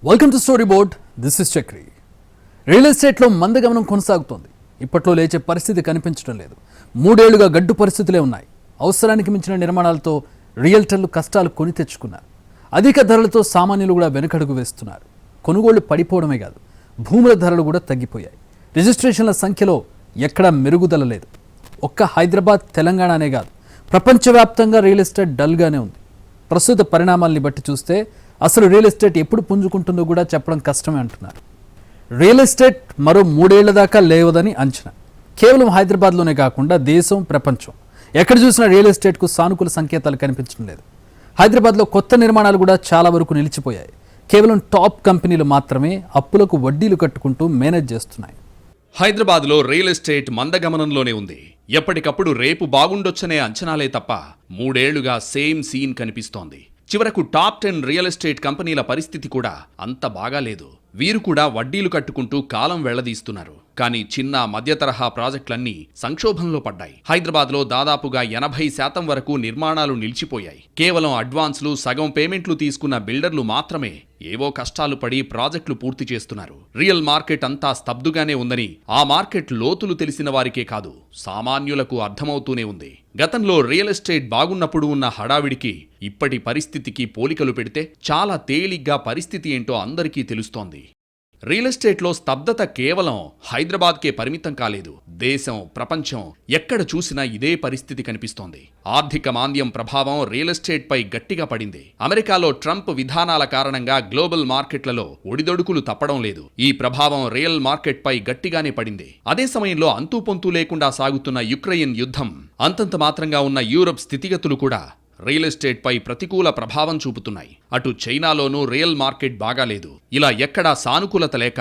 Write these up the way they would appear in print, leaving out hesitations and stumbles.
Welcome to story board. This is Chakri. Real ఎస్టేట్లో మందగమనం కొనసాగుతోంది. ఇప్పట్లో లేచే పరిస్థితి కనిపించడం లేదు. 3 ఏళ్లుగా గడ్డు పరిస్థితులే ఉన్నాయి. అవసరానికి మించిన నిర్మాణాలతో రియల్టర్లు కష్టాలు కొని తెచ్చుకున్నారు. అధిక ధరలతో సామాన్యులు కూడా వెనకడుగు వేస్తున్నారు. కొనుగోళ్లు పడిపోవడమే కాదు, భూముల ధరలు కూడా తగ్గిపోయాయి. రిజిస్ట్రేషన్ల సంఖ్యలో ఎక్కడా మెరుగుదల లేదు. ఒక్క హైదరాబాద్, తెలంగాణనే కాదు, ప్రపంచవ్యాప్తంగా రియల్ ఎస్టేట్ డల్గానే ఉంది. ప్రస్తుత పరిణామాల్ని బట్టి చూస్తే అసలు రియల్ ఎస్టేట్ ఎప్పుడు పుంజుకుంటుందో కూడా చెప్పడం కష్టమే అంటున్నారు. రియల్ ఎస్టేట్ మరో 3 ఏళ్ల దాకా లేవదని అంచనా. కేవలం హైదరాబాద్లోనే కాకుండా దేశం, ప్రపంచం ఎక్కడ చూసినా రియల్ ఎస్టేట్కు సానుకూల సంకేతాలు కనిపించడం లేదు. హైదరాబాద్లో కొత్త నిర్మాణాలు కూడా చాలా వరకు నిలిచిపోయాయి. కేవలం టాప్ కంపెనీలు మాత్రమే అప్పులకు వడ్డీలు కట్టుకుంటూ మేనేజ్ చేస్తున్నాయి. హైదరాబాద్లో రియల్ ఎస్టేట్ మందగమనంలోనే ఉంది. ఎప్పటికప్పుడు రేపు బాగుండొచ్చనే అంచనాలే తప్ప 3 ఏళ్లుగా సేమ్ సీన్ కనిపిస్తోంది. చివరకు టాప్ 10 రియల్ ఎస్టేట్ కంపెనీల పరిస్థితి కూడా అంత బాగాలేదు. వీరు కూడా వడ్డీలు కట్టుకుంటూ కాలం వెళ్లదీస్తున్నారు. కానీ చిన్న మధ్య తరహా ప్రాజెక్టులన్నీ సంక్షోభంలో పడ్డాయి. హైదరాబాద్లో దాదాపుగా 80% వరకు నిర్మాణాలు నిలిచిపోయాయి. కేవలం అడ్వాన్స్లు, సగం పేమెంట్లు తీసుకున్న బిల్డర్లు మాత్రమే ఏవో కష్టాలు పడి ప్రాజెక్టులు పూర్తి చేస్తున్నారు. రియల్ మార్కెట్ అంతా స్తబ్దుగానే ఉందని ఆ మార్కెట్ లోతులు తెలిసిన వారికే కాదు, సామాన్యులకు అర్థమవుతూనే ఉంది. గతంలో రియల్ ఎస్టేట్ బాగున్నప్పుడు ఉన్న హడావిడికి ఇప్పటి పరిస్థితికి పోలికలు పెడితే చాలా తేలిగ్గా పరిస్థితి ఏంటో అందరికీ తెలుస్తోంది. రియల్ ఎస్టేట్లో స్తబ్దత కేవలం హైదరాబాద్కే పరిమితం కాలేదు. దేశం, ప్రపంచం ఎక్కడ చూసినా ఇదే పరిస్థితి కనిపిస్తోంది. ఆర్థిక మాంద్యం ప్రభావం రియల్ ఎస్టేట్పై గట్టిగా పడింది. అమెరికాలో ట్రంప్ విధానాల కారణంగా గ్లోబల్ మార్కెట్లలో ఒడిదొడుకులు తప్పడం లేదు. ఈ ప్రభావం రియల్ మార్కెట్పై గట్టిగానే పడింది. అదే సమయంలో అంతూపొంతూ లేకుండా సాగుతున్న యుక్రెయిన్ యుద్ధం, అంతంత మాత్రంగా ఉన్న యూరప్ స్థితిగతులు కూడా రియల్ ఎస్టేట్పై ప్రతికూల ప్రభావం చూపుతున్నాయి. అటు చైనాలోనూ రియల్ మార్కెట్ బాగాలేదు. ఇలా ఎక్కడా సానుకూలత లేక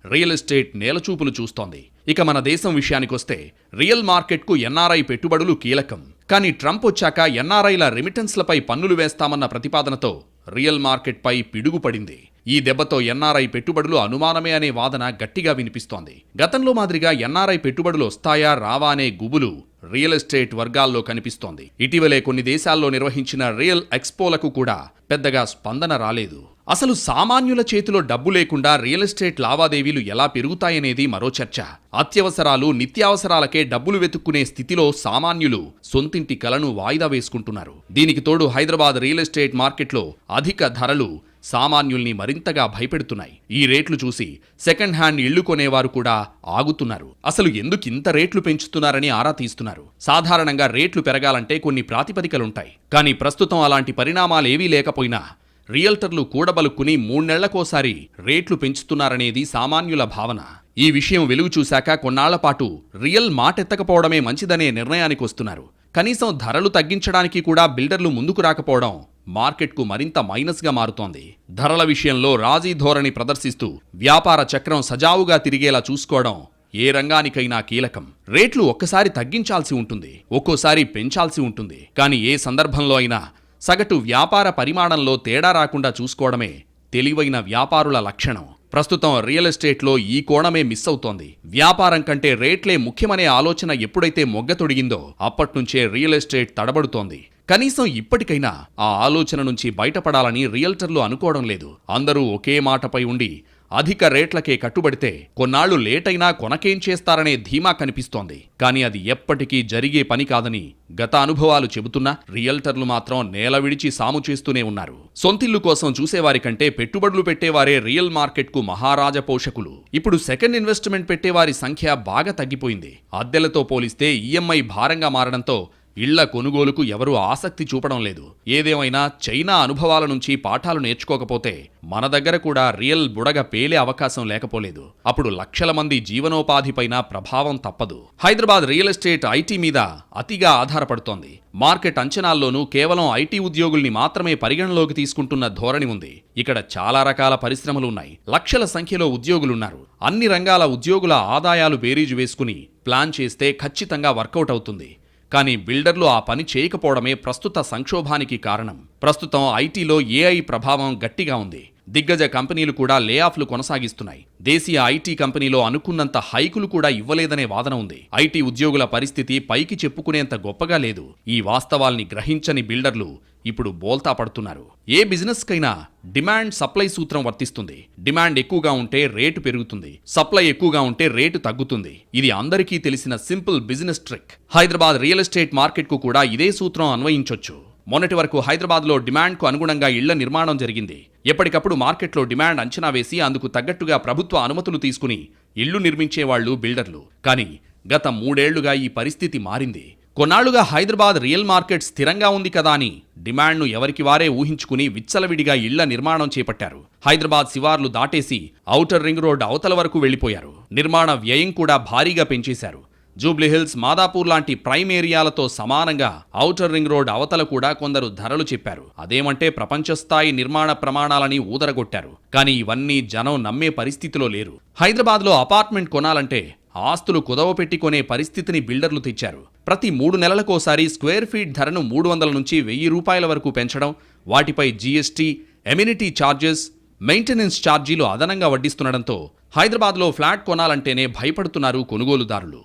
రియల్ ఎస్టేట్ నేలచూపులు చూస్తోంది. ఇక మన దేశం విషయానికొస్తే రియల్ మార్కెట్కు ఎన్ఆర్ఐ పెట్టుబడులు కీలకం. కానీ ట్రంప్ వచ్చాక ఎన్ఆర్ఐల రెమిటెన్స్లపై పన్నులు వేస్తామన్న ప్రతిపాదనతో రియల్ మార్కెట్పై పిడుగుపడింది. ఈ దెబ్బతో ఎన్ఆర్ఐ పెట్టుబడులు అనుమానమే అనే వాదన గట్టిగా వినిపిస్తోంది. గతంలో మాదిరిగా ఎన్ఆర్ఐ పెట్టుబడులు వస్తాయా రావా అనే గుబులు రియల్ ఎస్టేట్ వర్గాల్లో కనిపిస్తోంది. ఇటీవలే కొన్ని దేశాల్లో నిర్వహించిన రియల్ ఎక్స్పోలకు కూడా పెద్దగా స్పందన రాలేదు. అసలు సామాన్యుల చేతిలో డబ్బు లేకుండా రియల్ ఎస్టేట్ లావాదేవీలు ఎలా పెరుగుతాయనేది మరో చర్చ. అత్యవసరాలు, నిత్యావసరాలకే డబ్బులు వెతుక్కునే స్థితిలో సామాన్యులు సొంతింటి కలను వాయిదా వేసుకుంటున్నారు. దీనికి తోడు హైదరాబాద్ రియల్ ఎస్టేట్ మార్కెట్లో అధిక ధరలు సామాన్యుల్ని మరింతగా భయపెడుతున్నాయి. ఈ రేట్లు చూసి సెకండ్ హ్యాండ్ ఇళ్లు కొనేవారు కూడా ఆగుతున్నారు. అసలు ఎందుకింత రేట్లు పెంచుతున్నారని ఆరా తీస్తున్నారు. సాధారణంగా రేట్లు పెరగాలంటే కొన్ని ప్రాతిపదికలుంటాయి. కానీ ప్రస్తుతం అలాంటి పరిణామాలేవీ లేకపోయినా రియల్టర్లు కూడబలుక్కుని 3 నెలలకోసారి రేట్లు పెంచుతున్నారనేది సామాన్యుల భావన. ఈ విషయం వెలుగు చూశాక కొన్నాళ్లపాటు రియల్ మాటెత్తకపోవడమే మంచిదనే నిర్ణయానికి వస్తున్నారు. కనీసం ధరలు తగ్గించడానికి కూడా బిల్డర్లు ముందుకు రాకపోవడం మార్కెట్కు మరింత మైనస్గా మారుతోంది. ధరల విషయంలో రాజీ ధోరణి ప్రదర్శిస్తూ వ్యాపార చక్రం సజావుగా తిరిగేలా చూసుకోవడం ఏ రంగానికైనా కీలకం. రేట్లు ఒక్కసారి తగ్గించాల్సి ఉంటుంది, ఒక్కోసారి పెంచాల్సి ఉంటుంది. కానీ ఏ సందర్భంలో అయినా సగటు వ్యాపార పరిమాణంలో తేడా రాకుండా చూసుకోవడమే తెలివైన వ్యాపారుల లక్షణం. ప్రస్తుతం రియల్ ఎస్టేట్లో ఈ కోణమే మిస్ అవుతోంది. వ్యాపారం కంటే రేట్లే ముఖ్యమనే ఆలోచన ఎప్పుడైతే మొగ్గతొడిగిందో అప్పట్నుంచే రియల్ ఎస్టేట్ తడబడుతోంది. కనీసం ఇప్పటికైనా ఆ ఆలోచన నుంచి బయటపడాలని రియల్టర్లు అనుకోవడం లేదు. అందరూ ఒకే మాటపై ఉండి అధిక రేట్లకే కట్టుబడితే కొన్నాళ్లు లేటైనా కొనకేం చేస్తారనే ధీమా కనిపిస్తోంది. కానీ అది ఎప్పటికీ జరిగే పని కాదని గత అనుభవాలు చెబుతున్నా రియల్టర్లు మాత్రం నేల విడిచి సాము చేస్తూనే ఉన్నారు. సొంతిల్లు కోసం చూసేవారి కంటే పెట్టుబడులు పెట్టేవారే రియల్ మార్కెట్కు మహారాజ పోషకులు. ఇప్పుడు సెకండ్ ఇన్వెస్ట్మెంట్ పెట్టేవారి సంఖ్య బాగా తగ్గిపోయింది. అద్దెలతో పోలిస్తే ఈఎంఐ భారంగా మారడంతో ఇళ్ల కొనుగోలుకు ఎవరూ ఆసక్తి చూపడం లేదు. ఏదేమైనా చైనా అనుభవాల నుంచి పాఠాలు నేర్చుకోకపోతే మన దగ్గర కూడా రియల్ బుడగ పేలే అవకాశం లేకపోలేదు. అప్పుడు లక్షల మంది జీవనోపాధిపైన ప్రభావం తప్పదు. హైదరాబాద్ రియల్ ఎస్టేట్ ఐటీ మీద అతిగా ఆధారపడుతోంది. మార్కెట్ అంచనాల్లోనూ కేవలం ఐటీ ఉద్యోగుల్ని మాత్రమే పరిగణలోకి తీసుకుంటున్న ధోరణి ఉంది. ఇక్కడ చాలా రకాల పరిశ్రమలు ఉన్నాయి. లక్షల సంఖ్యలో ఉద్యోగులున్నారు. అన్ని రంగాల ఉద్యోగుల ఆదాయాలు బేరీజు వేసుకుని ప్లాన్ చేస్తే ఖచ్చితంగా వర్కౌట్ అవుతుంది. కానీ బిల్డర్లు ఆ పని చేయకపోవడమే ప్రస్తుత సంక్షోభానికి కారణం. ప్రస్తుతం ఐటీలో ఏఐ ప్రభావం గట్టిగా ఉంది. దిగ్గజ కంపెనీలు కూడా లే ఆఫ్లు కొనసాగిస్తున్నాయి. దేశీయ ఐటీ కంపెనీలో అనుకున్నంత హైకులు కూడా ఇవ్వలేదనే వాదన ఉంది. ఐటీ ఉద్యోగుల పరిస్థితి పైకి చెప్పుకునేంత గొప్పగా లేదు. ఈ వాస్తవాల్ని గ్రహించని బిల్డర్లు ఇప్పుడు బోల్తా పడుతున్నారు. ఏ బిజినెస్ కైనా డిమాండ్ సప్లై సూత్రం వర్తిస్తుంది. డిమాండ్ ఎక్కువగా ఉంటే రేటు పెరుగుతుంది, సప్లై ఎక్కువగా ఉంటే రేటు తగ్గుతుంది. ఇది అందరికీ తెలిసిన simple business trick. Hyderabad real estate మార్కెట్కు కూడా ఇదే సూత్రం అన్వయించొచ్చు. మొన్నటి వరకు హైదరాబాద్లో డిమాండ్కు అనుగుణంగా ఇళ్ల నిర్మాణం జరిగింది. ఎప్పటికప్పుడు మార్కెట్లో డిమాండ్ అంచనా వేసి అందుకు తగ్గట్టుగా ప్రభుత్వ అనుమతులు తీసుకుని ఇళ్లు నిర్మించేవాళ్లు బిల్డర్లు. కానీ గత 3 ఏళ్లుగా ఈ పరిస్థితి మారింది. కొన్నాళ్లుగా హైదరాబాద్ రియల్ మార్కెట్ స్థిరంగా ఉంది కదా అని డిమాండ్ను ఎవరికి వారే ఊహించుకుని విచ్చలవిడిగా ఇళ్ల నిర్మాణం చేపట్టారు. హైదరాబాద్ శివార్లు దాటేసి ఔటర్ రింగ్ రోడ్ అవతల వరకు వెళ్లిపోయారు. నిర్మాణ వ్యయం కూడా భారీగా పెంచేశారు. జూబ్లీహిల్స్, మాదాపూర్ లాంటి ప్రైమ్ ఏరియాలతో సమానంగా ఔటర్ రింగ్ రోడ్ అవతల కూడా కొందరు ధరలు చెప్పారు. అదేమంటే ప్రపంచస్థాయి నిర్మాణ ప్రమాణాలని ఊదరగొట్టారు. కానీ ఇవన్నీ జనం నమ్మే పరిస్థితిలో లేరు. హైదరాబాద్లో అపార్ట్మెంట్ కొనాలంటే ఆస్తులు కుదవపెట్టి కొనే పరిస్థితిని బిల్డర్లు తెచ్చారు. ప్రతి 3 నెలలకోసారి స్క్వేర్ ఫీట్ ధరను 300 నుంచి 1000 రూపాయల వరకు పెంచడం, వాటిపై జీఎస్టీ, ఎమ్యూనిటీ ఛార్జెస్, మెయింటెనెన్స్ ఛార్జీలు అదనంగా వడ్డిస్తుండటంతో హైదరాబాద్లో ఫ్లాట్ కొనాలంటేనే భయపడుతున్నారు కొనుగోలుదారులు.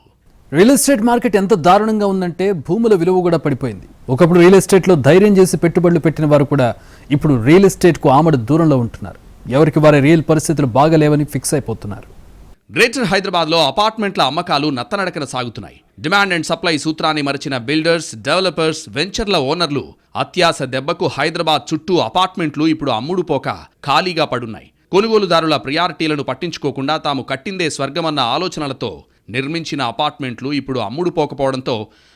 రియల్ ఎస్టేట్ మార్కెట్ ఎంత దారుణంగా ఉందంటే భూముల విలువ కూడా పడిపోయింది. ఒకప్పుడు రియల్ ఎస్టేట్లో ధైర్యం చేసి పెట్టుబడులు పెట్టిన వారు కూడా ఇప్పుడు రియల్ ఎస్టేట్కు ఆమడ దూరంలో ఉంటున్నారు. ఎవరికి వారి రియల్ పరిస్థితులు బాగలేవని ఫిక్స్ అయిపోతున్నారు. గ్రేటర్ హైదరాబాద్లో అపార్ట్మెంట్ల అమ్మకాలు నత్తనడకన సాగుతున్నాయి. డిమాండ్ అండ్ సప్లై సూత్రాన్ని మరచిన బిల్డర్స్, డెవలపర్స్, వెంచర్ల ఓనర్లు అత్యాశ దెబ్బకు హైదరాబాద్ చుట్టూ అపార్ట్మెంట్లు ఇప్పుడు అమ్ముడుపోక ఖాళీగా పడున్నాయి. కొనుగోలుదారుల ప్రియారిటీలను పట్టించుకోకుండా తాము కట్టిందే స్వర్గమన్న ఆలోచనలతో నిర్మించిన అపార్ట్మెంట్లు ఇప్పుడు అమ్ముడుపోకపోవడంతో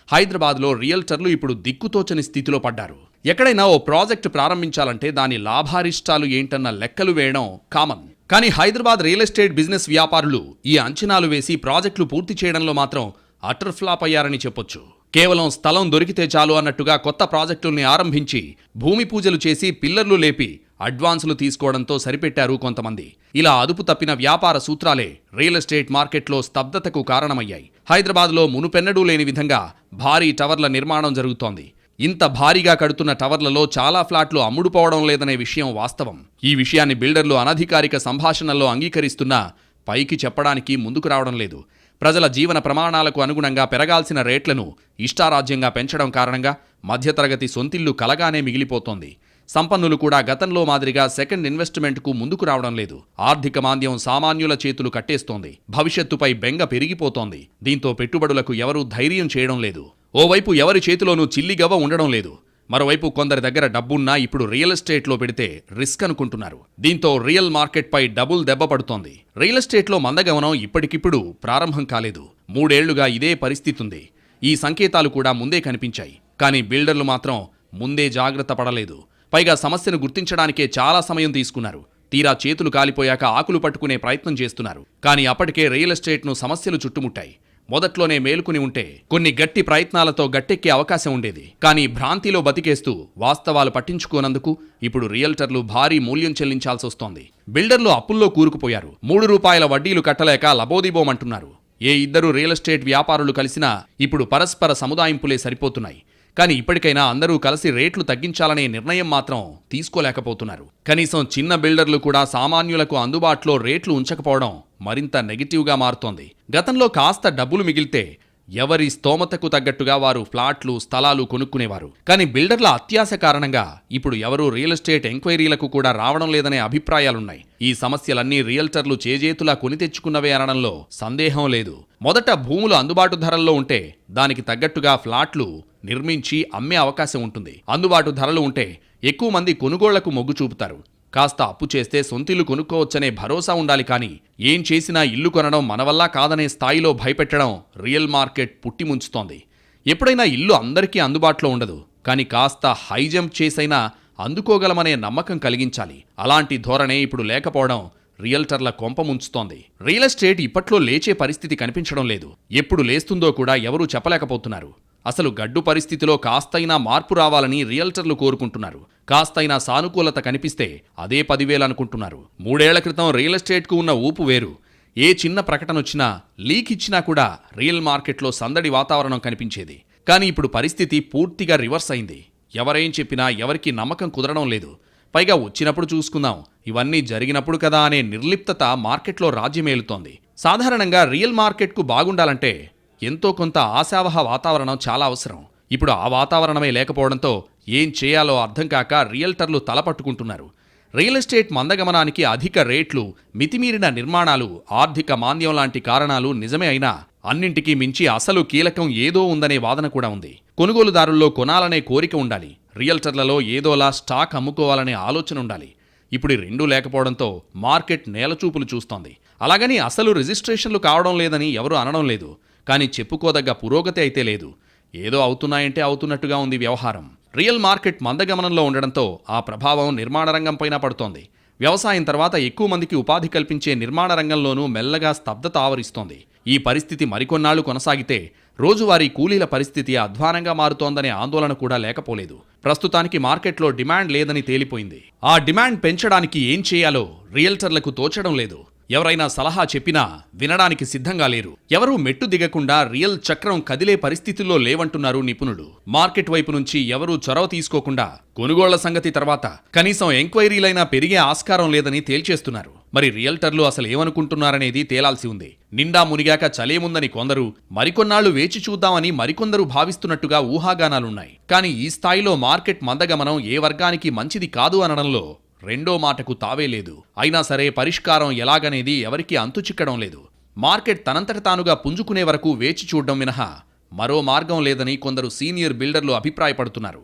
హైదరాబాద్లో రియల్టర్లు ఇప్పుడు దిక్కుతోచని స్థితిలో పడ్డారు. ఎక్కడైనా ఓ ప్రాజెక్టు ప్రారంభించాలంటే దాని లాభారిష్టాలు ఏంటన్న లెక్కలు వేయడం కామన్. కానీ హైదరాబాద్ రియల్ ఎస్టేట్ బిజినెస్ వ్యాపారులు ఈ అంచనాలు వేసి ప్రాజెక్టులు పూర్తి చేయడంలో మాత్రం అటర్ ఫ్లాప్ అయ్యారని చెప్పొచ్చు. కేవలం స్థలం దొరికితే చాలు అన్నట్టుగా కొత్త ప్రాజెక్టుల్ని ఆరంభించి భూమి పూజలు చేసి పిల్లర్లు లేపి అడ్వాన్సులు తీసుకోవడంతో సరిపెట్టారు కొంతమంది. ఇలా అదుపు తప్పిన వ్యాపార సూత్రాలే రియల్ ఎస్టేట్ మార్కెట్లో స్తబ్దతకు కారణమయ్యాయి. హైదరాబాద్లో మునుపెన్నడూ లేని విధంగా భారీ టవర్ల నిర్మాణం జరుగుతోంది. ఇంత భారీగా కడుతున్న టవర్లలో చాలా ఫ్లాట్లు అమ్ముడుపోవడం లేదనే విషయం వాస్తవం. ఈ విషయాన్ని బిల్డర్లు అనధికారిక సంభాషణల్లో అంగీకరిస్తున్నా పైకి చెప్పడానికి ముందుకు రావడం లేదు. ప్రజల జీవన ప్రమాణాలకు అనుగుణంగా పెరగాల్సిన రేట్లను ఇష్టారాజ్యంగా పెంచడం కారణంగా మధ్యతరగతి సొంతిల్లు కలగానే మిగిలిపోతోంది. సంపన్నులు కూడా గతంలో మాదిరిగా సెకండ్ ఇన్వెస్ట్మెంట్కు ముందుకు రావడం లేదు. ఆర్థిక మాంద్యం సామాన్యుల చేతులు కట్టేస్తోంది. భవిష్యత్తుపై బెంగ పెరిగిపోతోంది. దీంతో పెట్టుబడులకు ఎవరూ ధైర్యం చేయడం లేదు. ఓవైపు ఎవరి చేతిలోనూ చిల్లిగవ్వ ఉండడం లేదు. మరోవైపు కొందరి దగ్గర డబ్బున్నా ఇప్పుడు రియల్ ఎస్టేట్లో పెడితే రిస్క్ అనుకుంటున్నారు. దీంతో రియల్ మార్కెట్పై డబుల్ దెబ్బ పడుతోంది. రియల్ ఎస్టేట్లో మందగమనం ఇప్పటికిప్పుడు ప్రారంభం కాలేదు. 3 ఏళ్లుగా ఇదే పరిస్థితి ఉంది. ఈ సంకేతాలు కూడా ముందే కనిపించాయి. కానీ బిల్డర్లు మాత్రం ముందే జాగ్రత్త పడలేదు. పైగా సమస్యను గుర్తించడానికే చాలా సమయం తీసుకున్నారు. తీరా చేతులు కాలిపోయాక ఆకులు పట్టుకునే ప్రయత్నం చేస్తున్నారు. కానీ అప్పటికే రియల్ ఎస్టేట్ను సమస్యలు చుట్టుముట్టాయి. మొదట్లోనే మేలుకుని ఉంటే కొన్ని గట్టి ప్రయత్నాలతో గట్టెక్కే అవకాశం ఉండేది. కానీ భ్రాంతిలో బతికేస్తూ వాస్తవాలు పట్టించుకోనందుకు ఇప్పుడు రియల్టర్లు భారీ మూల్యం చెల్లించాల్సొస్తోంది. బిల్డర్లు అప్పుల్లో కూరుకుపోయారు. 3 రూపాయల వడ్డీలు కట్టలేక లబోదిబోమంటున్నారు. ఏ ఇద్దరు రియల్ ఎస్టేట్ వ్యాపారులు కలిసినా ఇప్పుడు పరస్పర సముదాయింపులే సరిపోతున్నాయి. కానీ ఇప్పటికైనా అందరూ కలిసి రేట్లు తగ్గించాలనే నిర్ణయం మాత్రం తీసుకోలేకపోతున్నారు. కనీసం చిన్న బిల్డర్లు కూడా సామాన్యులకు అందుబాటులో రేట్లు ఉంచకపోవడం మరింత నెగిటివ్గా మారుతోంది. గతంలో కాస్త డబ్బులు మిగిలితే ఎవరి స్తోమతకు తగ్గట్టుగా వారు ఫ్లాట్లు, స్థలాలు కొనుక్కునేవారు. కానీ బిల్డర్ల అత్యాశ కారణంగా ఇప్పుడు ఎవరూ రియల్ ఎస్టేట్ ఎంక్వైరీలకు కూడా రావడం లేదనే అభిప్రాయాలున్నాయి. ఈ సమస్యలన్నీ రియల్టర్లు చేజేతులా కొని తెచ్చుకున్నవే అనడంలో సందేహం లేదు. మొదట భూములు అందుబాటు ధరల్లో ఉంటే దానికి తగ్గట్టుగా ఫ్లాట్లు నిర్మించి అమ్మే అవకాశం ఉంటుంది. అందుబాటు ధరలు ఉంటే ఎక్కువ మంది కొనుగోళ్లకు మొగ్గు చూపుతారు. కాస్త అప్పు చేస్తే సొంతిల్లు కొనుక్కోవచ్చనే భరోసా ఉండాలి. కానీ ఏం చేసినా ఇల్లు కొనడం మన వల్ల కాదనే స్థాయిలో భయపెట్టడం రియల్ మార్కెట్ పుట్టి ముంచుతోంది. ఎప్పుడైనా ఇల్లు అందరికీ అందుబాటులో ఉండదు. కానీ కాస్త హై జంప్ చేసైనా అందుకోగలమనే నమ్మకం కలిగించాలి. అలాంటి ధోరణే ఇప్పుడు లేకపోవడం రియల్టర్ల కొంప ముంచుతోంది. రియల్ ఎస్టేట్ ఇప్పట్లో లేచే పరిస్థితి కనిపించడం లేదు. ఎప్పుడు లేస్తుందో కూడా ఎవరూ చెప్పలేకపోతున్నారు. అసలు గడ్డు పరిస్థితిలో కాస్తైనా మార్పు రావాలని రియల్టర్లు కోరుకుంటున్నారు. కాస్తైనా సానుకూలత కనిపిస్తే అదే 10,000 అనుకుంటున్నారు. 3 ఏళ్ల క్రితం రియల్ ఎస్టేట్కు ఉన్న ఊపు వేరు. ఏ చిన్న ప్రకటన వచ్చినా, లీక్ ఇచ్చినా కూడా రియల్ మార్కెట్లో సందడి వాతావరణం కనిపించేది. కానీ ఇప్పుడు పరిస్థితి పూర్తిగా రివర్స్ అయింది. ఎవరేం చెప్పినా ఎవరికి నమ్మకం కుదరడం లేదు. పైగా వచ్చినప్పుడు చూసుకుందాం, ఇవన్నీ జరిగినప్పుడు కదా అనే నిర్లిప్తత మార్కెట్లో రాజ్యమేలుతోంది. సాధారణంగా రియల్ మార్కెట్కు బాగుండాలంటే ఎంతో కొంత ఆశావహ వాతావరణం చాలా అవసరం. ఇప్పుడు ఆ వాతావరణమే లేకపోవడంతో ఏం చేయాలో అర్థం కాక రియల్టర్లు తలపట్టుకుంటున్నారు. రియల్ ఎస్టేట్ మందగమనానికి అధిక రేట్లు, మితిమీరిన నిర్మాణాలు, ఆర్థిక మాంద్యం లాంటి కారణాలు నిజమే అయినా అన్నింటికీ మించి అసలు కీలకం ఏదో ఉందనే వాదన కూడా ఉంది. కొనుగోలుదారుల్లో కొనాలనే కోరిక ఉండాలి. రియల్టర్లలో ఏదోలా స్టాక్ అమ్ముకోవాలనే ఆలోచన ఉండాలి. ఇప్పుడు రెండూ లేకపోవడంతో మార్కెట్ నేలచూపులు చూస్తోంది. అలాగని అసలు రిజిస్ట్రేషన్లు కావడం లేదని ఎవరూ అనడం లేదు. కానీ చెప్పుకోదగ్గ పురోగతి అయితే లేదు. ఏదో అవుతున్నాయంటే అవుతున్నట్టుగా ఉంది వ్యవహారం. రియల్ మార్కెట్ మందగమనంలో ఉండడంతో ఆ ప్రభావం నిర్మాణ రంగంపైన పడుతోంది. వ్యవసాయం తర్వాత ఎక్కువ మందికి ఉపాధి కల్పించే నిర్మాణ రంగంలోనూ మెల్లగా స్తబ్దత ఆవరిస్తోంది. ఈ పరిస్థితి మరికొన్నాళ్లు కొనసాగితే రోజువారీ కూలీల పరిస్థితి అధ్వానంగా మారుతోందనే ఆందోళన కూడా లేకపోలేదు. ప్రస్తుతానికి మార్కెట్లో డిమాండ్ లేదని తేలిపోయింది. ఆ డిమాండ్ పెంచడానికి ఏం చేయాలో రియల్టర్లకు తోచడం లేదు. ఎవరైనా సలహా చెప్పినా వినడానికి సిద్ధంగా లేరు. ఎవరూ మెట్టు దిగకుండా రియల్ చక్రం కదిలే పరిస్థితుల్లో లేవంటున్నారు నిపుణులు. మార్కెట్ వైపు నుంచి ఎవరూ చొరవ తీసుకోకుండా కొనుగోళ్ల సంగతి తర్వాత కనీసం ఎంక్వైరీలైనా పెరిగే ఆస్కారం లేదని తేల్చేస్తున్నారు. మరి రియల్టర్లు అసలు ఏమనుకుంటున్నారనేది తేలాల్సి ఉంది. నిండా మునిగాక చలేముందని కొందరు, మరికొన్నాళ్లు వేచి చూద్దామని మరికొందరు భావిస్తున్నట్టుగా ఊహాగానాలున్నాయి. కానీ ఈ స్థాయిలో మార్కెట్ మందగమనం ఏ వర్గానికి మంచిది కాదు అనడంలో రెండో మాటకు తావే లేదు. అయినా సరే పరిష్కారం ఎలాగనేది ఎవరికీ అంతుచిక్కడం లేదు. మార్కెట్ తనంతట తానుగా పుంజుకునే వరకు వేచి చూడడం మినహా మరో మార్గం లేదని కొందరు సీనియర్ బిల్డర్లు అభిప్రాయపడుతున్నారు.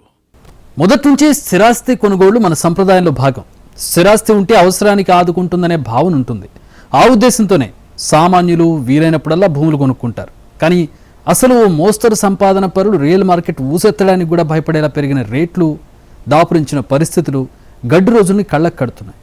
మొదటి నుంచి స్థిరాస్తి కొనుగోళ్లు మన సంప్రదాయంలో భాగం. స్థిరాస్తి ఉంటే అవసరానికి ఆదుకుంటుందనే భావన ఉంటుంది. ఆ ఉద్దేశంతోనే సామాన్యులు వీలైనప్పుడల్లా భూములు కొనుక్కుంటారు. కానీ అసలు ఓ మోస్తరు సంపాదన పరులు రియల్ మార్కెట్ ఊసెత్తడానికి కూడా భయపడేలా పెరిగిన రేట్లు, దాపురించిన పరిస్థితులు గడ్డు రోజుల్ని కళ్ళకు కడుతున్నాయి.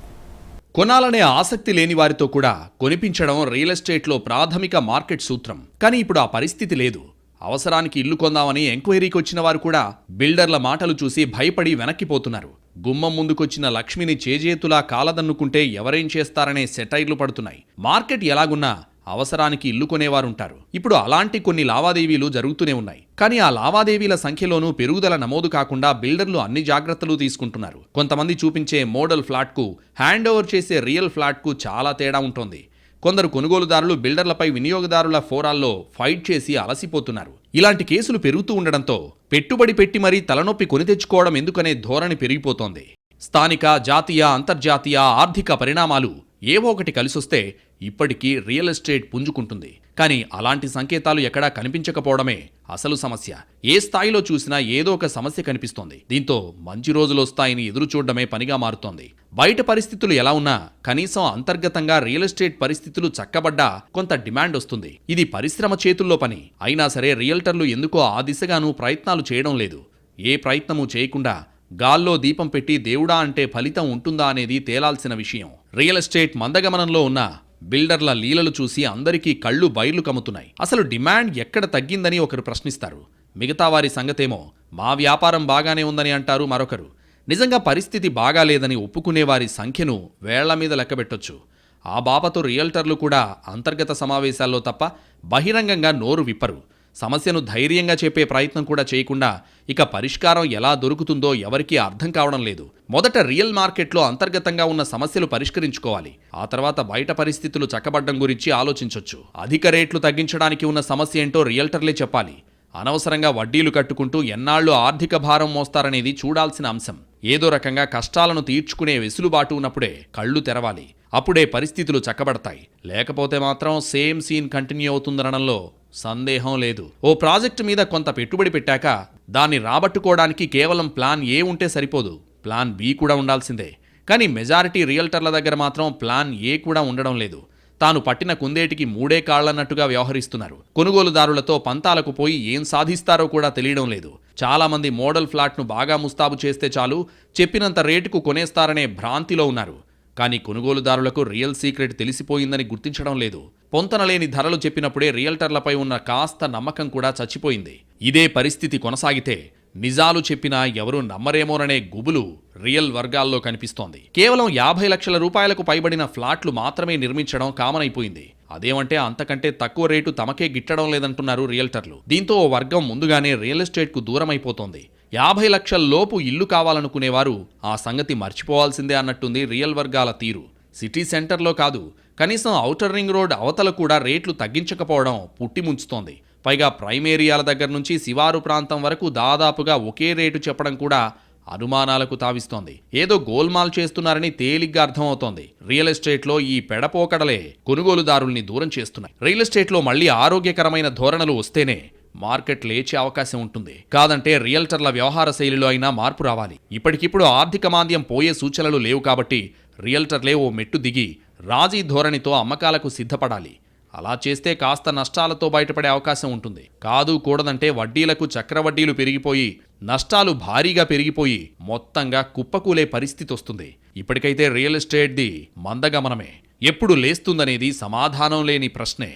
కొనాలనే ఆసక్తి లేని వారితో కూడా కొనిపించడం రియల్ ఎస్టేట్లో ప్రాథమిక మార్కెట్ సూత్రం. కానీ ఇప్పుడు ఆ పరిస్థితి లేదు. అవసరానికి ఇల్లు కొందామని ఎంక్వైరీకి వచ్చిన వారు కూడా బిల్డర్ల మాటలు చూసి భయపడి వెనక్కిపోతున్నారు. గుమ్మం ముందుకొచ్చిన లక్ష్మిని చేజేతులా కాలదన్నుకుంటే ఎవరేం చేస్తారనే సెటైర్లు పడుతున్నాయి. మార్కెట్ ఎలాగున్నా అవసరానికి ఇల్లు కొనేవారుంటారు. ఇప్పుడు అలాంటి కొన్ని లావాదేవీలు జరుగుతూనే ఉన్నాయి. కానీ ఆ లావాదేవీల సంఖ్యలోనూ పెరుగుదల నమోదు కాకుండా బిల్డర్లు అన్ని జాగ్రత్తలు తీసుకుంటున్నారు. కొంతమంది చూపించే మోడల్ ఫ్లాట్కు, హ్యాండ్ ఓవర్ చేసే రియల్ ఫ్లాట్కు చాలా తేడా ఉంటుంది. కొందరు కొనుగోలుదారులు బిల్డర్లపై వినియోగదారుల ఫోరాల్లో ఫైట్ చేసి అలసిపోతున్నారు. ఇలాంటి కేసులు పెరుగుతూ ఉండడంతో పెట్టుబడి పెట్టి మరీ తలనొప్పి కొని తెచ్చుకోవడం ఎందుకనే ధోరణి పెరిగిపోతోంది. స్థానిక, జాతీయ, అంతర్జాతీయ ఆర్థిక పరిణామాలు ఏవో ఒకటి కలిసొస్తే ఇప్పటికీ రియల్ ఎస్టేట్ పుంజుకుంటుంది. కానీ అలాంటి సంకేతాలు ఎక్కడా కనిపించకపోవడమే అసలు సమస్య. ఏ స్థాయిలో చూసినా ఏదో ఒక సమస్య కనిపిస్తోంది. దీంతో మంచి రోజులొస్తాయని ఎదురుచూడడమే పనిగా మారుతోంది. బయట పరిస్థితులు ఎలా ఉన్నా కనీసం అంతర్గతంగా రియల్ ఎస్టేట్ పరిస్థితులు చక్కబడ్డా కొంత డిమాండ్ వస్తుంది. ఇది పరిశ్రమ చేతుల్లో పని. అయినా సరే రియల్టర్లు ఎందుకో ఆ దిశగానూ ప్రయత్నాలు చేయడం లేదు. ఏ ప్రయత్నమూ చేయకుండా గాల్లో దీపం పెట్టి దేవుడా అంటే ఫలితం ఉంటుందా అనేది తేలాల్సిన విషయం. రియల్ ఎస్టేట్ మందగమనంలో ఉన్న బిల్డర్ల లీలలు చూసి అందరికీ కళ్ళు బైర్లు కమ్ముతున్నాయి. అసలు డిమాండ్ ఎక్కడ తగ్గిందని ఒకరు ప్రశ్నిస్తారు. మిగతా వారి సంగతేమో మా వ్యాపారం బాగానే ఉందని అంటారు మరొకరు. నిజంగా పరిస్థితి బాగాలేదని ఒప్పుకునేవారి సంఖ్యను వేళ్ల మీద లెక్కబెట్టొచ్చు. ఆ బాపతో రియల్టర్లు కూడా అంతర్గత సమావేశాల్లో తప్ప బహిరంగంగా నోరు విప్పరు. సమస్యను ధైర్యంగా చెప్పే ప్రయత్నం కూడా చేయకుండా ఇక పరిష్కారం ఎలా దొరుకుతుందో ఎవరికీ అర్థం కావడం లేదు. మొదట రియల్ మార్కెట్లో అంతర్గతంగా ఉన్న సమస్యలు పరిష్కరించుకోవాలి. ఆ తర్వాత బయట పరిస్థితులు చక్కబడ్డం గురించి ఆలోచించొచ్చు. అధిక రేట్లు తగ్గించడానికి ఉన్న సమస్య ఏంటో రియల్టర్లే చెప్పాలి. అనవసరంగా వడ్డీలు కట్టుకుంటూ ఎన్నాళ్లు ఆర్థిక భారం మోస్తారనేది చూడాల్సిన అంశం. ఏదో రకంగా కష్టాలను తీర్చుకునే వెసులుబాటు ఉన్నప్పుడే కళ్ళు తెరవాలి. అప్పుడే పరిస్థితులు చక్కబడతాయి. లేకపోతే మాత్రం సేమ్ సీన్ కంటిన్యూ అవుతుందనడంలో సందేహం లేదు. ఓ ప్రాజెక్టు మీద కొంత పెట్టుబడి పెట్టాక దాన్ని రాబట్టుకోవడానికి కేవలం ప్లాన్ ఏ ఉంటే సరిపోదు, ప్లాన్ బి కూడా ఉండాల్సిందే. కానీ మెజారిటీ రియల్టర్ల దగ్గర మాత్రం ప్లాన్ ఏ కూడా ఉండడం లేదు. తాను పట్టిన కుందేటికి మూడే కాళ్లన్నట్టుగా వ్యవహరిస్తున్నారు. కొనుగోలుదారులతో పంతాలకు పోయి ఏం సాధిస్తారో కూడా తెలియడం లేదు. చాలామంది మోడల్ ఫ్లాట్ను బాగా ముస్తాబు చేస్తే చాలు, చెప్పినంత రేటుకు కొనేస్తారనే భ్రాంతిలో ఉన్నారు. కానీ కొనుగోలుదారులకు రియల్ సీక్రెట్ తెలిసిపోయిందని గుర్తించడం లేదు. పొంతనలేని ధరలు చెప్పినప్పుడే రియల్టర్లపై ఉన్న కాస్త నమ్మకం కూడా చచ్చిపోయింది. ఇదే పరిస్థితి కొనసాగితే నిజాలు చెప్పినా ఎవరూ నమ్మరేమోననే గుబులు రియల్ వర్గాల్లో కనిపిస్తోంది. కేవలం 50 లక్షల రూపాయలకు పైబడిన ఫ్లాట్లు మాత్రమే నిర్మించడం కామన్ అయిపోయింది. అదేమంటే అంతకంటే తక్కువ రేటు తమకే గిట్టడం లేదంటున్నారు రియల్టర్లు. దీంతో ఓ వర్గం ముందుగానే రియల్ ఎస్టేట్కు దూరం అయిపోతోంది. 50 లక్షల లోపు ఇల్లు కావాలనుకునేవారు ఆ సంగతి మర్చిపోవాల్సిందే అన్నట్టుంది రియల్ వర్గాల తీరు. సిటీ సెంటర్లో కాదు, కనీసం ఔటర్ రింగ్ రోడ్ అవతల కూడా రేట్లు తగ్గించకపోవడం పుట్టిముంచుతోంది. పైగా ప్రైమ్ ఏరియాల దగ్గర నుంచి శివారు ప్రాంతం వరకు దాదాపుగా ఒకే రేటు చెప్పడం కూడా అనుమానాలకు తావిస్తోంది. ఏదో గోల్మాల్ చేస్తున్నారని తేలిగ్గా అర్థమవుతోంది. రియల్ ఎస్టేట్లో ఈ పెడపోకడలే కొనుగోలుదారుల్ని దూరం చేస్తున్నాయి. రియల్ ఎస్టేట్లో మళ్లీ ఆరోగ్యకరమైన ధోరణులు వస్తేనే మార్కెట్ లేచే అవకాశం ఉంటుంది. కాదంటే రియల్టర్ల వ్యవహార శైలిలో అయినా మార్పు రావాలి. ఇప్పటికిప్పుడు ఆర్థిక మాంద్యం పోయే సూచనలు లేవు కాబట్టి రియల్టర్లే ఓ మెట్టు దిగి రాజీ ధోరణితో అమ్మకాలకు సిద్ధపడాలి. అలా చేస్తే కాస్త నష్టాలతో బయటపడే అవకాశం ఉంటుంది. కాదు కూడదంటే వడ్డీలకు చక్రవడ్డీలు పెరిగిపోయి నష్టాలు భారీగా పెరిగిపోయి మొత్తంగా కుప్పకూలే పరిస్థితి వస్తుంది. ఇప్పటికైతే రియల్ ఎస్టేట్ది మందగమనమే. ఎప్పుడు లేస్తుందనేది సమాధానం లేని ప్రశ్నే.